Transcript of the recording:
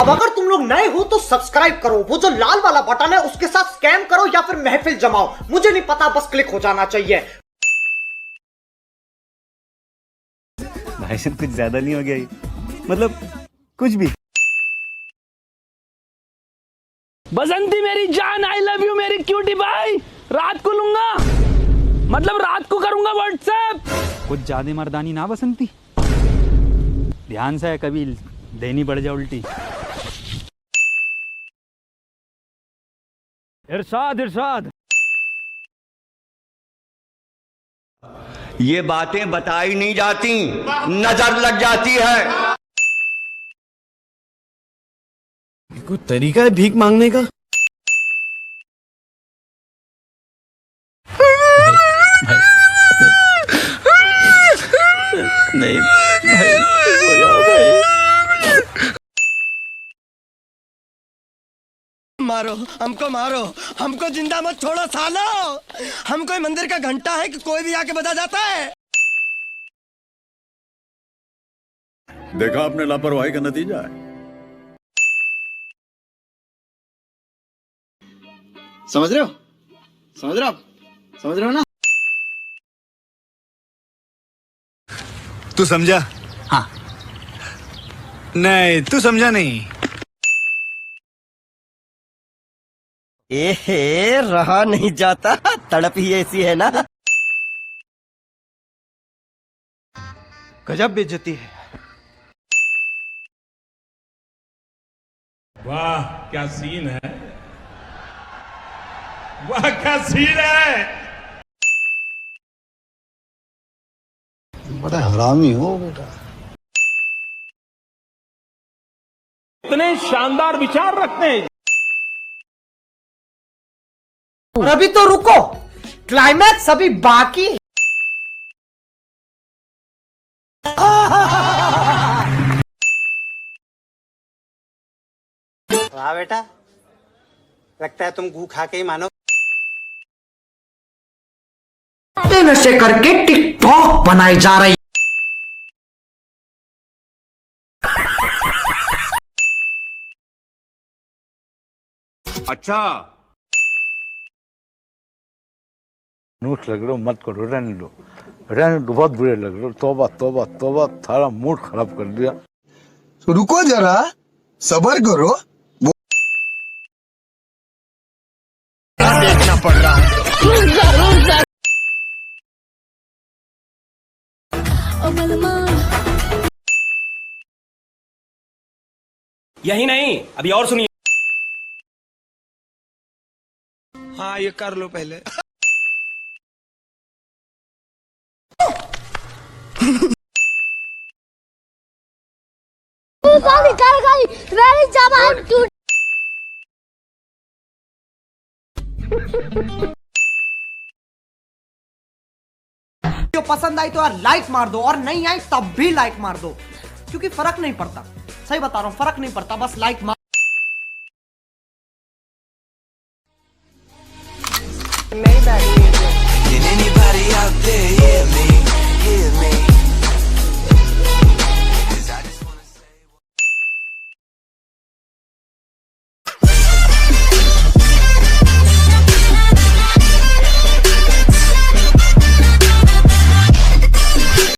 अब अगर तुम लोग नए हो तो सब्सक्राइब करो, वो जो लाल वाला बटन है उसके साथ स्कैम करो या फिर महफिल जमाओ, मुझे नहीं पता, बस क्लिक हो जाना चाहिए। भाई साहब कुछ ज्यादा नहीं हो गया ये? मतलब कुछ भी। बसंती मेरी जान, आई लव यू मेरी क्यूटी भाई। रात को लूंगा, मतलब रात को करूंगा व्हाट्सएप। कुछ ज्यादा मर्दानी ना बसंती, ध्यान से कभी देनी पड़ जाए उल्टी। इरशाद इरशाद। ये बातें बताई नहीं जाती, नजर लग जाती है। कोई तरीका है भीख मांगने का? नहीं भाई, हो जाओ भाई। मारो हमको, मारो हमको, जिंदा मत छोड़ो सालो। हम कोई मंदिर का घंटा है कि कोई भी आके बजा जाता है? देखा आपने लापरवाही का नतीजा है। समझ रहे हो? समझ रहे हो आप? समझ रहे हो ना? तू समझा? हाँ। नहीं तू समझा नहीं। एहे, रहा नहीं जाता, तड़प ही ऐसी है ना। गजब बेइज्जती है। वाह क्या सीन है, वाह क्या सीन है। बड़ा हरामी हो बेटा। इतने शानदार विचार रखते हैं। और अभी तो रुको, क्लाइमैक्स अभी बाकी है। वाह बेटा, लगता है तुम गू खा के ही मानो। नशे करके टिकटॉक बनाई जा रही। अच्छा नोट लग रहे हो, मत करो, रहने दो रहने दो, बहुत बुरे लग रहे हो। तौबा तौबा तौबा, सारा मूड खराब कर दिया। तो रुको जरा, सबर करो। देखना पड़ रहा है। यही नहीं, अभी और सुनिए। हाँ ये कर लो पहले। जो पसंद आई तो यार लाइक मार दो, और नहीं आई तब भी लाइक मार दो, क्योंकि फर्क नहीं पड़ता। सही बता रहा हूं, फर्क नहीं पड़ता, बस लाइक मार। Anybody out there, yeah.